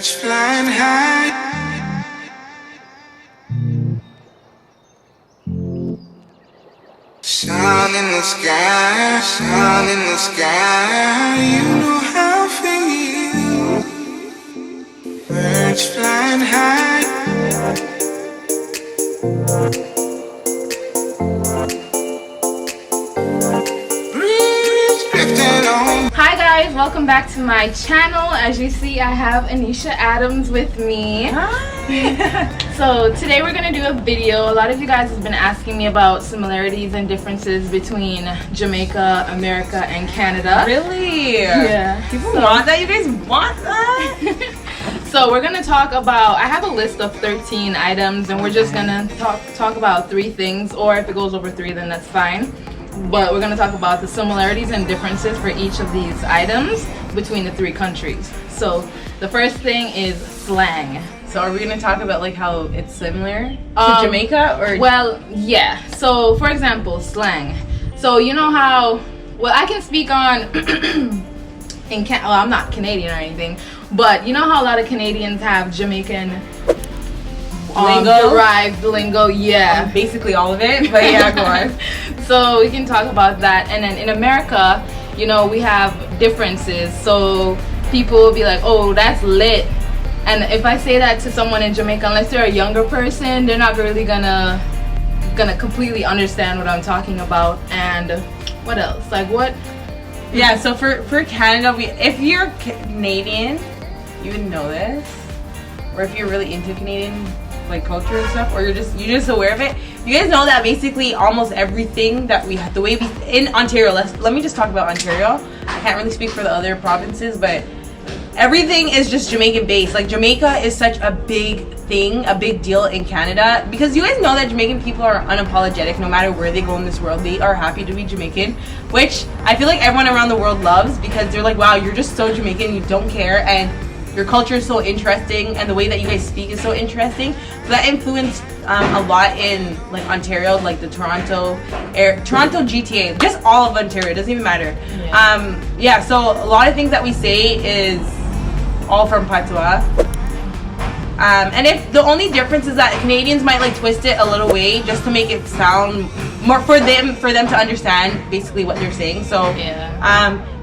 Birds flying high. Sun in the sky, sun in the sky. You know how I feel. Birds flying high. Breeze drifting on. Hi guys, welcome back to my channel. As you see, I have Annesha Adams with me. Hi. So today we're gonna do a video. A lot of you guys have been asking me about similarities and differences between Jamaica, America, and Canada. Really? Yeah. People want that? You guys want that? So we're gonna talk about, I have a list of 13 items and we're just gonna talk about 3 things, or if it goes over 3 then that's fine. But we're gonna talk about the similarities and differences for each of these items between the 3 countries. So the first thing is slang. So are we gonna talk about like how it's similar to Jamaica or? Well, yeah. So for example, slang. So you know how, well, I can speak on well, I'm not Canadian or anything, but you know how a lot of Canadians have Jamaican lingo? derived lingo, yeah. Basically all of it, but yeah, go on. So we can talk about that. And then in America, you know, we have differences. So people will be like, oh, that's lit. And if I say that to someone in Jamaica, unless they're a younger person, they're not really gonna completely understand what I'm talking about. And what else? Like what? Yeah, so for Canada, if you're Canadian, you would know this. Or if you're really into Canadian like culture and stuff, or you're just aware of it, you guys know that basically almost everything that we have, the way we in Ontario, let me just talk about Ontario. I can't really speak for the other provinces, but everything is just Jamaican based. Like Jamaica is such a big thing, a big deal in Canada, because you guys know that Jamaican people are unapologetic. No matter where they go in this world, they are happy to be Jamaican, which I feel like everyone around the world loves, because they're like, wow, you're just so Jamaican, you don't care, and your culture is so interesting, and the way that you guys speak is so interesting. So that influenced a lot in like Ontario, like the Toronto GTA, just all of Ontario, it doesn't even matter. Yeah, so a lot of things that we say is all from patois. And if the only difference is that Canadians might like twist it a little way just to make it sound more for them to understand basically what they're saying. So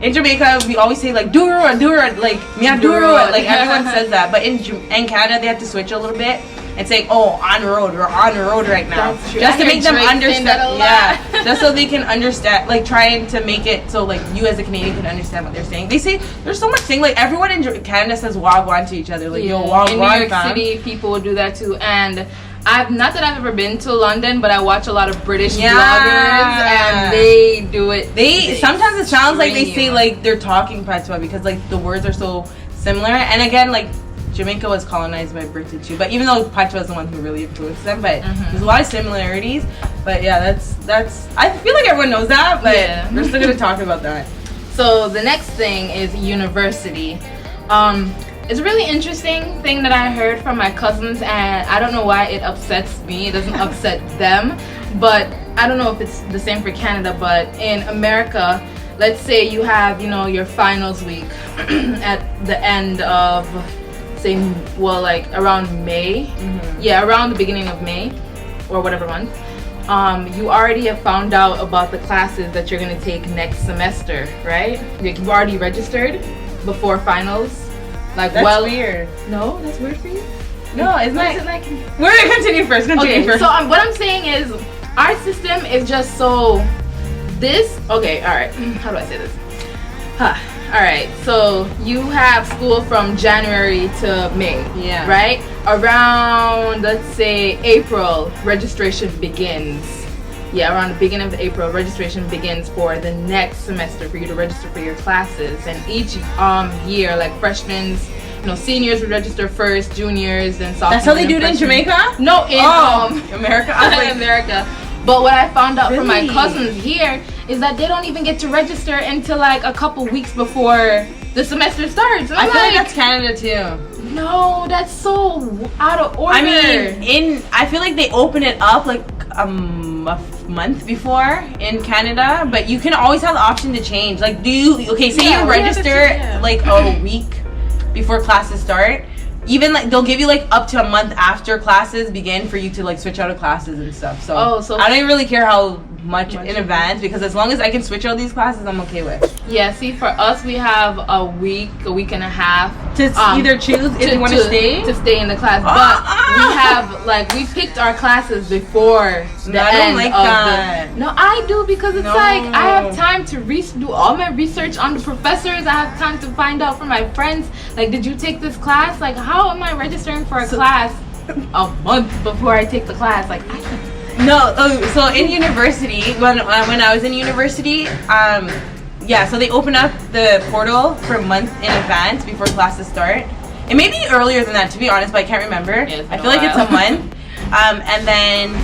in Jamaica we always say like duro, like mia duro, like everyone says that. But in Canada they have to switch a little bit and say, oh, on road, we're on the road right now, just to make them understand. Yeah, just so they can understand, like trying to make it so like you as a Canadian can understand what they're saying. They say there's so much thing, like everyone in Canada says wagwan to each other, like yo wagwan. In New York City people will do that too. And I've not that I've ever been to London, but I watch a lot of British vloggers and they do it. They sometimes it sounds like they say like they're talking patois because like the words are so similar. And again, like Jamaica was colonized by Britain too, but even though patois is the one who really influenced them, but there's a lot of similarities. But yeah, that's I feel like everyone knows that, but we're still gonna talk about that. So the next thing is university. It's a really interesting thing that I heard from my cousins, and I don't know why it upsets me. It doesn't upset them, but I don't know if it's the same for Canada. But in America, let's say you have, you know, your finals week at the end of, say, well, like around May. Yeah, around the beginning of May or whatever month. You already have found out about the classes that you're going to take next semester, right? You've already registered before finals. Like, that's weird. No, that's weird for you? No, it's not. Like, we're gonna continue first. So what I'm saying is, our system is just so okay, all right. How do I say this? All right. So you have school from January to May. Yeah. Right. Around, let's say, April, registration begins. Yeah, around the beginning of April, registration begins for the next semester for you to register for your classes. And each year, like freshmen, you know, seniors would register first, juniors, then sophomores. That's how they do it in Jamaica? No, in America. America. But what I found out from my cousins here is that they don't even get to register until like a couple weeks before the semester starts. And I feel like that's Canada too. No, that's so out of order. I mean, I feel like they open it up like a month before in Canada, but you can always have the option to change. Like, say you register like a week before classes start, even like they'll give you like up to a month after classes begin for you to like switch out of classes and stuff. So, I don't even really care how much in advance, because as long as I can switch out these classes, I'm okay with. Yeah, see, for us, we have a week and a half to either choose if you want to stay in the class. But we have like we picked our classes before the end of that. No, I do, because it's like I have time to do all my research on the professors. I have time to find out from my friends. Like, did you take this class? Like, how am I registering for a class a month before I take the class? Like, I can't. No, so in university, when I was in university, so they open up the portal for a month in advance before classes start. It may be earlier than that, to be honest, but I can't remember. Yeah, I feel like it's a month. And then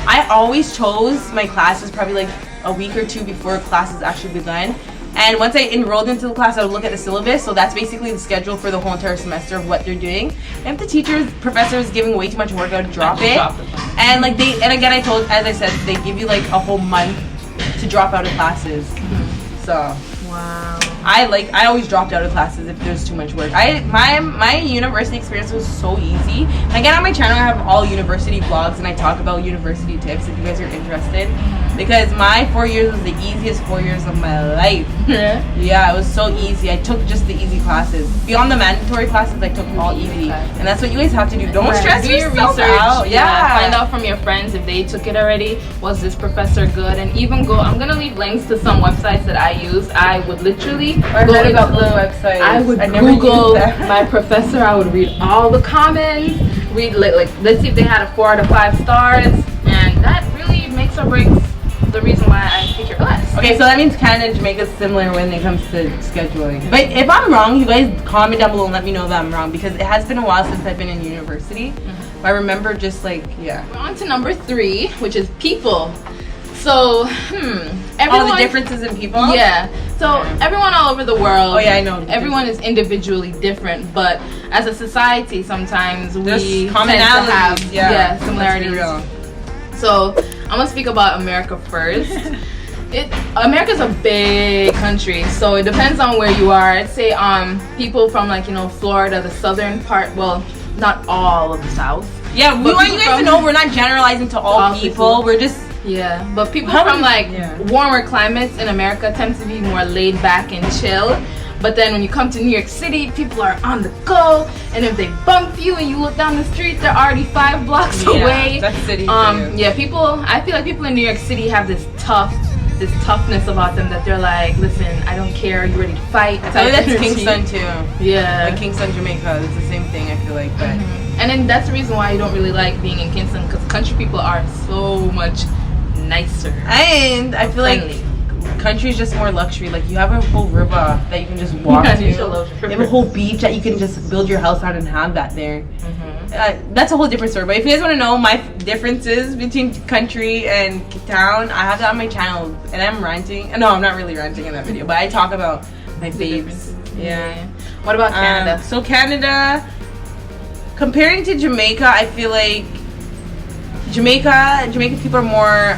I always chose my classes probably like a week or two before classes actually begun. And once I enrolled into the class, I would look at the syllabus. So that's basically the schedule for the whole entire semester of what they're doing. And if the professor is giving way too much work, I would drop it. And like and again, as I said, they give you like a whole month to drop out of classes. So wow. I always dropped out of classes if there's too much work. My university experience was so easy. And again, on my channel, I have all university vlogs, and I talk about university tips if you guys are interested. Because my 4 years was the easiest 4 years of my life. Yeah, it was so easy. I took just the easy classes. Beyond the mandatory classes, I took all easy. And that's what you guys have to do. Don't stress yourself your research out. Yeah. Find out from your friends if they took it already. Was this professor good? And even I'm gonna leave links to some websites that I use. I would literally go about those websites. I would Google my professor. I would read all the comments. Read like let's see if they had a 4 out of 5 stars, and that really makes or breaks the reason why I take your class. Okay, so that means Canada and Jamaica is similar when it comes to scheduling. But if I'm wrong, you guys comment down below and let me know that I'm wrong, because it has been a while since I've been in university. I remember just like, yeah. We're on to number 3, which is people. So, everyone, the differences in people? Yeah. So, everyone all over the world. Oh, yeah, I know. Everyone is individually different, but as a society, sometimes we tend to have similarities. So, I'm gonna speak about America first. America's a big country, so it depends on where you are. I'd say people from like Florida, the southern part. Well, not all of the South. Yeah, we want you guys to know we're not generalizing to all people. We're just but people from like warmer climates in America tend to be more laid back and chill. But then when you come to New York City, people are on the go, and if they bump you and you look down the street, they're already 5 blocks away. That's city. I feel like people in New York City have this toughness about them that they're like, listen, I don't care, you ready to fight? I feel that's Kingston too. Yeah. Like Kingston, Jamaica, it's the same thing, I feel like. But and then that's the reason why you don't really like being in Kingston, because country people are so much nicer. And I feel like country is just more luxury. Like, you have a whole river that you can just walk to. You have a whole beach that you can just build your house on and have that there. That's a whole different story. But if you guys want to know my differences between country and town, I have that on my channel, and I'm ranting. No, I'm not really ranting in that video, but I talk about my faves. Yeah. What about Canada? So Canada, comparing to Jamaica, I feel like Jamaican people are more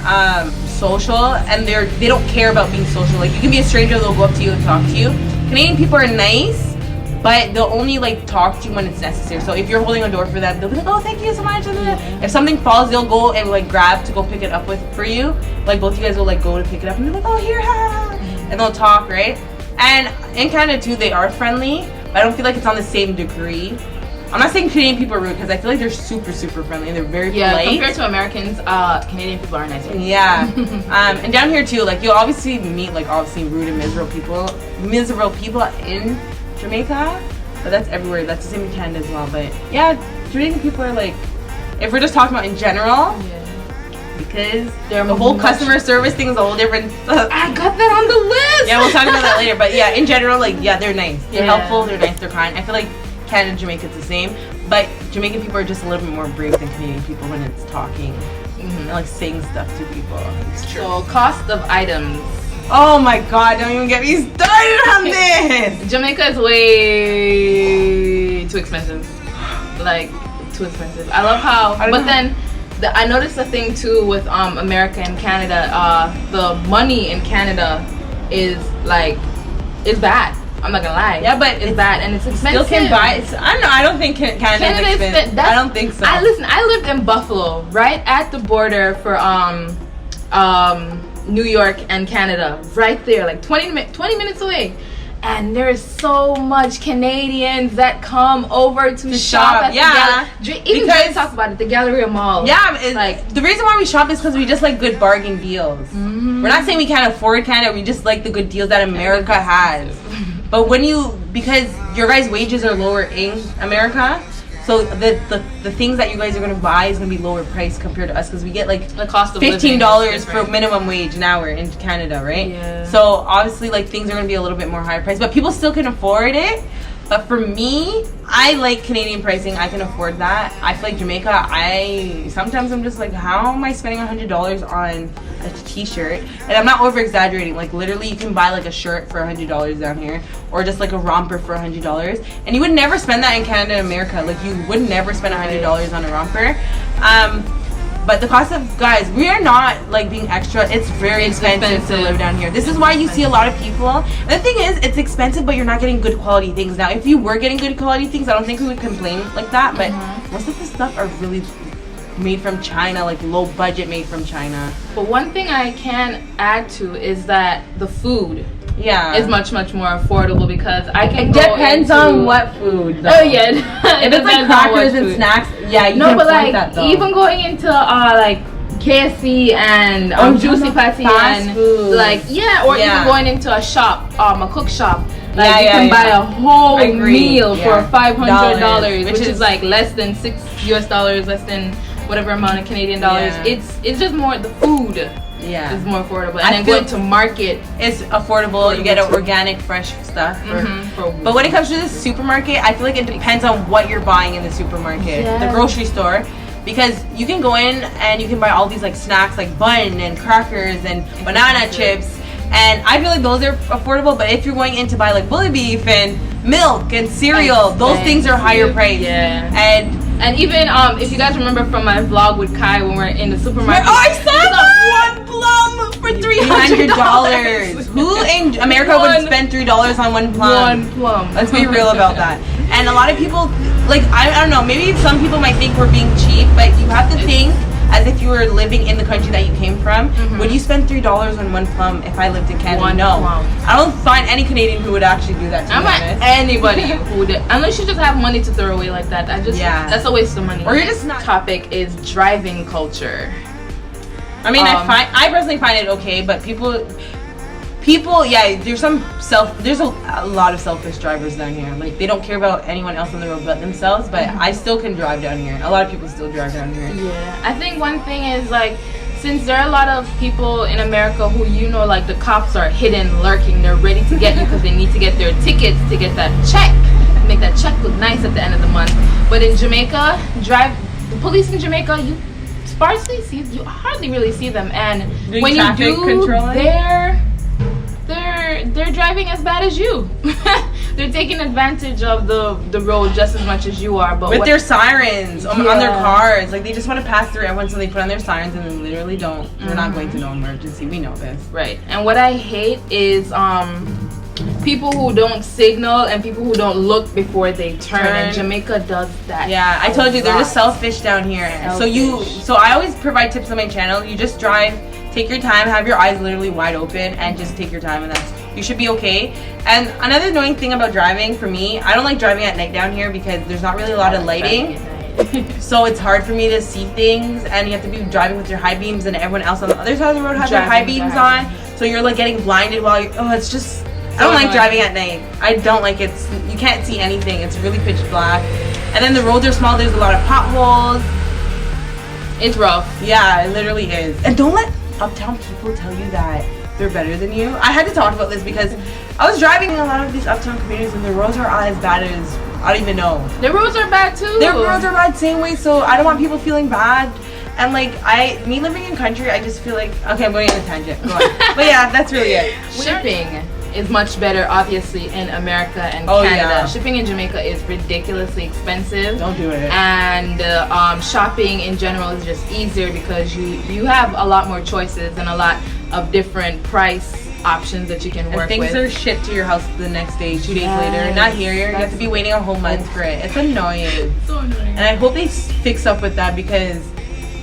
social, and they don't care about being social. Like, you can be a stranger, they'll go up to you and talk to you. Canadian people are nice, but they'll only like talk to you when it's necessary. So if you're holding a door for them, they'll be like, oh, thank you so much. If something falls, they'll go and like grab to go pick it up for you. Like, both of you guys will like go to pick it up and be like, oh, here, and they'll talk, right? And in Canada too, they are friendly, but I don't feel like it's on the same degree. I'm not saying Canadian people are rude, because I feel like they're super, super friendly and they're very polite. Yeah, compared to Americans, Canadian people are nicer. Yeah. And down here too, like, you'll obviously meet like obviously rude and miserable people in Jamaica, but that's everywhere. That's the same in Canada as well. But yeah, Jamaican people are like, if we're just talking about in general, because the whole customer service thing is a whole different stuff. I got that on the list. Yeah, we'll talk about that later. But yeah, in general, like, yeah, they're nice. They're helpful. They're nice. They're kind. I feel like Canada and Jamaica is the same, but Jamaican people are just a little bit more brave than Canadian people when it's talking and like saying stuff to people. It's true. So, cost of items. Oh my god, don't even get me started on this! Jamaica is way too expensive. Like, too expensive. I love how, but then I noticed a thing too with America and Canada. The money in Canada is bad. I'm not gonna lie. Yeah, but it's bad and it's expensive. Still can buy. I don't know. I don't think Canada is expensive. I don't think so. I lived in Buffalo, right at the border for New York and Canada, right there, like 20 minutes away. And there's so much Canadians that come over to shop at the gallery. Even Jay talks about it, the Galleria Mall. Yeah, like the reason why we shop is because we just like good bargain deals. Mm-hmm. We're not saying we can't afford Canada. We just like the good deals that America has. But because your guys' wages are lower in America, so the things that you guys are gonna buy is gonna be lower price compared to us because we get like the cost of $15 for minimum wage an hour in Canada, right? Yeah. So obviously like things are gonna be a little bit more higher price, but people still can afford it. But for me, I like Canadian pricing. I can afford that. I feel like Jamaica, sometimes I'm just like, how am I spending $100 on a t-shirt? And I'm not over exaggerating. Like literally you can buy like a shirt for $100 down here, or just like a romper for $100. And you would never spend that in Canada and America. Like you would never spend $100 on a romper. But the cost of, guys, we are not like being extra. It's very expensive to live down here. This is why you see a lot of people. And the thing is, it's expensive, but you're not getting good quality things. Now, if you were getting good quality things, I don't think we would complain like that. But most of the stuff are really made from China, like low budget made from China. But one thing I can add to is that the food is much more affordable because I can. It depends on what food. Though. Oh yeah, if it's like crackers and snacks, yeah, you can afford like that though. Even going into like KFC and Juicy Patty and food. Like even going into a shop, a cook shop. Like you can buy a whole meal for $500, which is like less than $6 less than whatever amount of Canadian dollars. It's just more the food. Yeah, it's more affordable, and then going to market is affordable. You get organic, fresh stuff. But when it comes to the supermarket, I feel like it depends on what you're buying in the supermarket, the grocery store, because you can go in and you can buy all these like snacks, like bun and crackers and banana chips, and I feel like those are affordable. But if you're going in to buy like bully beef and milk and cereal, those things are higher priced. Yeah, and even if you guys remember from my vlog with Kai when we're in the supermarket, I saw that one plum for $300. Who in America would spend $3 on one plum? One plum. Let's be real about that. And a lot of people, like I don't know, maybe some people might think we're being cheap, but you have to think as if you were living in the country that you came from. Would you spend $3 on one plum if I lived in Canada? No. I don't find any Canadian who would actually do that, to be honest. Anybody who would, unless you just have money to throw away like that. That's a waste of money. Or you're just not. Topic is driving culture. I mean, I personally find it okay, but people, there's a lot of selfish drivers down here. Like they don't care about anyone else on the road but themselves. But I still can drive down here. A lot of people still drive down here. Yeah, I think one thing is like, since there are a lot of people in America who like the cops are hidden, lurking, they're ready to get you because they need to get their tickets to get that check, make that check look nice at the end of the month. But in Jamaica, the police in Jamaica, you hardly really see them, and when you do, they're driving as bad as you. They're taking advantage of the road just as much as you are, but with their sirens on their cars. Like they just want to pass through everyone, so they put on their sirens and then literally don't. They're not going to no emergency. We know this, right? And what I hate is people who don't signal and people who don't look before they turn. And Jamaica does that. Yeah, I told you they're just selfish down here. So I always provide tips on my channel. You just drive, take your time, have your eyes literally wide open, and just take your time, and you should be okay. And another annoying thing about driving for me, I don't like driving at night down here because there's not really a lot of lighting. So it's hard for me to see things, and you have to be driving with your high beams, and everyone else on the other side of the road has their high beams on. So you're like getting blinded while it's just. I don't like driving at night. I don't like it. You can't see anything. It's really pitch black. And then the roads are small. There's a lot of potholes. It's rough. Yeah, it literally is. And don't let uptown people tell you that they're better than you. I had to talk about this because I was driving in a lot of these uptown communities and the roads are as bad as, I don't even know. The roads are bad too. Their roads are bad same way, so I don't want people feeling bad. And like me living in country, I just feel like, okay, I'm going on a tangent. Go on. But yeah, that's really it. Shipping is much better, obviously, in America and Canada. Yeah. Shipping in Jamaica is ridiculously expensive. Don't do it. And shopping in general is just easier because you have a lot more choices and a lot of different price options that you can And work things with. are shipped to your house the next day, 2 days Yes, later. Not here. You have to be waiting a whole month for it. It's annoying. So annoying. And I hope they fix up with that, because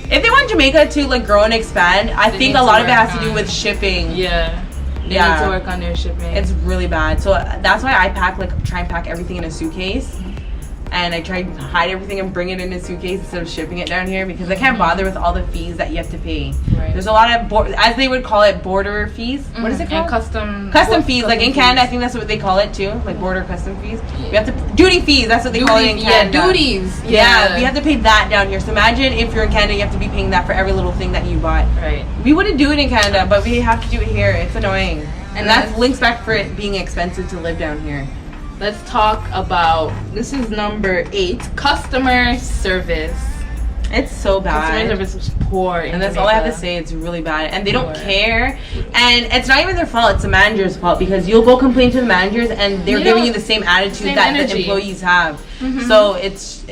if they want Jamaica to like grow and expand, I They think need a to lot of it work has to do on- with shipping. Yeah. They Yeah. need to work on their shipping. It's really bad. So that's why I try and pack everything in a suitcase. And I try to hide everything and bring it in a suitcase instead of shipping it down here, because I can't bother with all the fees that you have to pay. Right. There's a lot of, as they would call it, border fees. What is it called? And Custom fees. Like in Canada, I fees. think that's what they call it too. Like border custom fees. We have to, duty fees, that's what they call it in Duty- Canada. Yeah, duties. Yeah, we have to pay that down here. So imagine if you're in Canada, you have to be paying that for every little thing that you bought. Right. We wouldn't do it in Canada, but we have to do it here. It's annoying. And that that's- links back for it being expensive to live down here. Let's talk about, this is number 8, customer service. It's so bad. Customer service is poor in And that's all I have to Jamaica. say. It's really bad. And they don't Poor. care. And it's not even their fault. It's the manager's fault, because you'll go complain to the managers and they're You giving know, you the same attitude same that the energy. employees have. So it's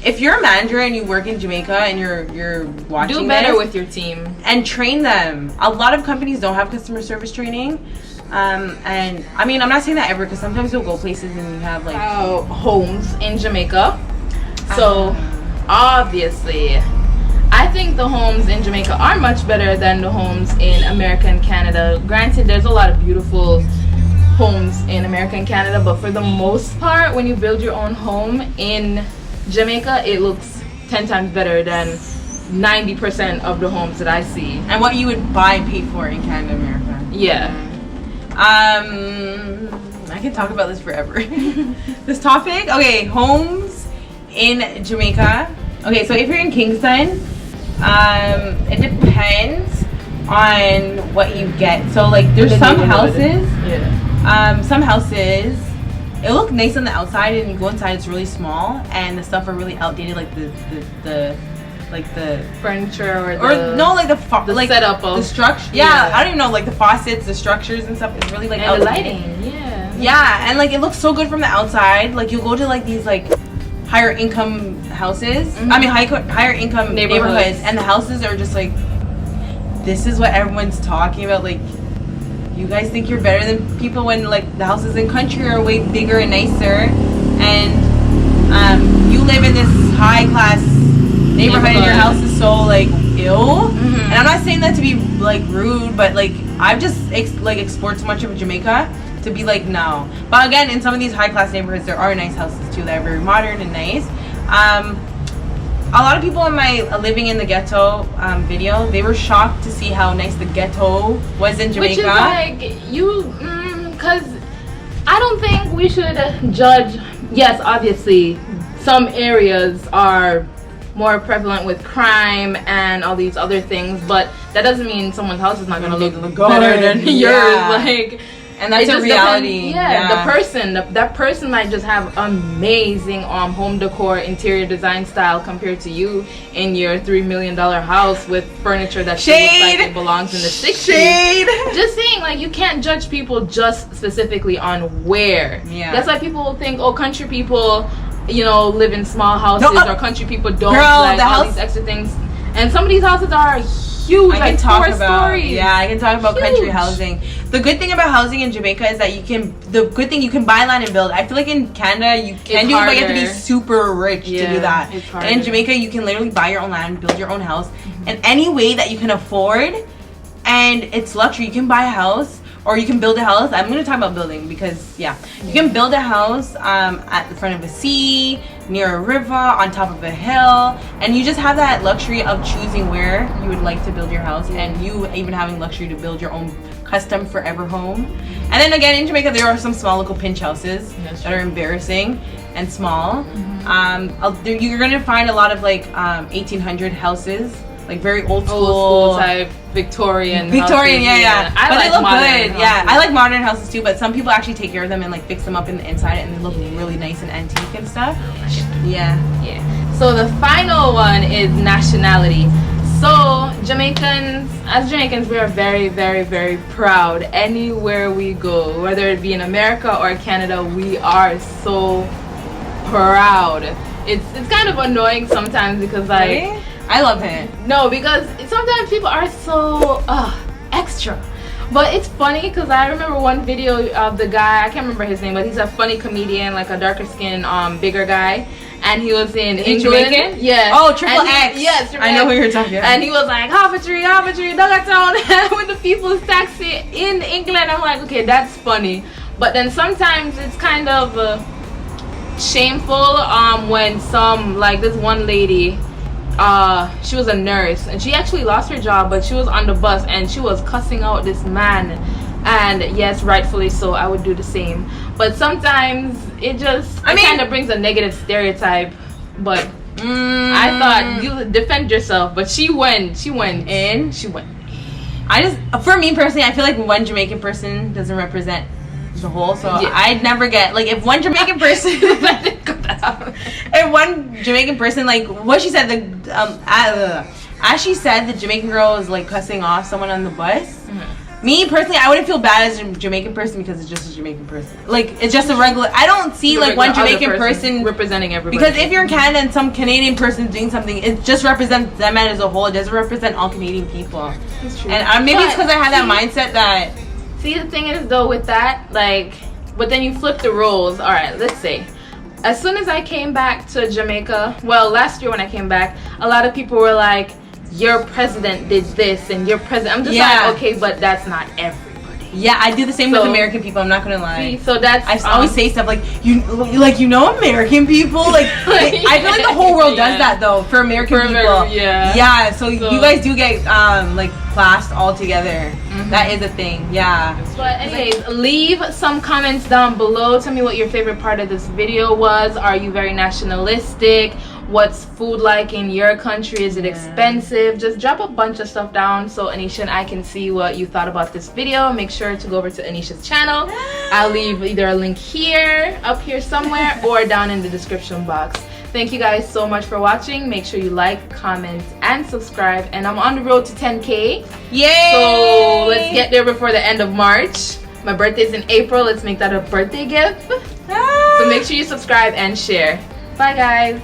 if you're a manager and you work in Jamaica and you're watching Do better this, with your team. and train them. A lot of companies don't have customer service training. And I mean, I'm not saying that ever, because sometimes you'll go places and you have like Homes in Jamaica. So obviously, I think the homes in Jamaica are much better than the homes in America and Canada. Granted, there's a lot of beautiful homes in America and Canada, but for the most part, when you build your own home in Jamaica, it looks 10 times better than 90% of the homes that I see. and what you would buy and pay for in Canada, America. Yeah. I can talk about this forever. This topic, okay, homes in Jamaica. Okay, so if you're in Kingston, it depends on what you get. So like, there's some houses. Yeah. Some houses, it look nice on the outside, and you go inside, it's really small, and the stuff are really outdated, like the Furniture or the like setup of the structure. Yeah. I don't even know, like the faucets, the structures and stuff is really like and the outdated. lighting. Yeah. Yeah, and like it looks so good from the outside. Like you'll go to like these like higher income houses. I mean higher income neighborhoods, and the houses are just like, this is what everyone's talking about. Like, you guys think you're better than people when like the houses in country are way bigger and nicer, and you live in this high class neighborhood and your house is so like ill. And I'm not saying that to be like rude, but like I've just explored so much of Jamaica to be like, no. But again, in some of these high class neighborhoods, there are nice houses too that are very modern and nice. A lot of people in my living in the ghetto video, they were shocked to see how nice the ghetto was in Jamaica. Which is like, because I don't think we should judge. Yes, obviously, some areas are more prevalent with crime and all these other things, but that doesn't mean someone's house is not going to look better than yours. Like, and that's it a just reality. depends. That person might just have amazing home decor, interior design style compared to you in your $3 million house with furniture that still looks like it belongs in the 60s. Just saying, like, you can't judge people just specifically on where. Yeah. That's why people think, oh, country people, live in small houses, or country people don't Girl, the all house- these extra things. And some of these houses are huge, I can talk about stories. I can talk about country Huge. housing. The good thing about housing in Jamaica is that you can buy land and build. I feel like in Canada you can do it, but you have to be harder. super rich to Yeah, do that. it's And in harder. Jamaica you can literally buy your own land, build your own house in any way that you can afford, and it's luxury. You can buy a house, or you can build a house. I'm going to talk about building because you can build a house at the front of a sea, near a river, on top of a hill, and you just have that luxury of choosing where you would like to build your house, and you even having luxury to build your own custom forever home. And then again, in Jamaica there are some small little pinch houses that are embarrassing and small. You're going to find a lot of like 1800 houses, like very old school type Victorian houses, but they look good. houses. I like modern houses too, but some people actually take care of them and like fix them up in the inside, and they look really nice and antique and stuff. Yeah. So the final one is nationality. So as Jamaicans, we are very, very, very proud anywhere we go, whether it be in America or Canada. We are so proud. It's kind of annoying sometimes because like. Really? I love it. No, because sometimes people are so extra, But it's funny because I remember one video of the guy, I can't remember his name, but he's a funny comedian, like a darker skinned, bigger guy. And he was in England. Jamaican? Yeah. Oh, Triple X. Yes, I know who you're talking about. And he was like, half a tree, Duggertown, with the people's taxi in England. I'm like, okay, that's funny. But then sometimes it's kind of shameful when some, like this one lady, she was a nurse and she actually lost her job, but she was on the bus and she was cussing out this man. And yes, rightfully so, I would do the same. But sometimes it kind of brings a negative stereotype. But I thought you defend yourself, but she went in. For me personally, I feel like one Jamaican person doesn't represent the whole. So yeah. I'd never get like if one Jamaican person, if one Jamaican person like what she said as she said the Jamaican girl was like cussing off someone on the bus. Mm-hmm. Me personally, I wouldn't feel bad as a Jamaican person because it's just a Jamaican person. Like, it's just a regular... I don't see, like, one Jamaican person... representing everybody. Because if you're in Canada and some Canadian person is doing something, it just represents them as a whole. It doesn't represent all Canadian people. That's true. And maybe it's because I have that mindset that... See, the thing is, though, with that, like... But then you flip the roles. All right, let's say. As soon as I came back to Jamaica... Well, last year when I came back, a lot of people were like... Your president did this and your president. I'm just like, okay, but that's not everybody. Yeah, I do the same with American people. I'm not gonna lie. See, so that's I always say stuff like you know American people. Like I feel like the whole world does that though for American people. Yeah. So you guys do get like classed all together. Mm-hmm. That is a thing. Yeah. But anyways, leave some comments down below. Tell me what your favorite part of this video was. Are you very nationalistic? What's food like in your country? Is it expensive? Just drop a bunch of stuff down so Annesha and I can see what you thought about this video. Make sure to go over to Annesha's channel. I'll leave either a link here, up here somewhere, or down in the description box. Thank you guys so much for watching. Make sure you like, comment, and subscribe. And I'm on the road to 10K. Yay! So let's get there before the end of March. My birthday's in April. Let's make that a birthday gift. So make sure you subscribe and share. Bye guys.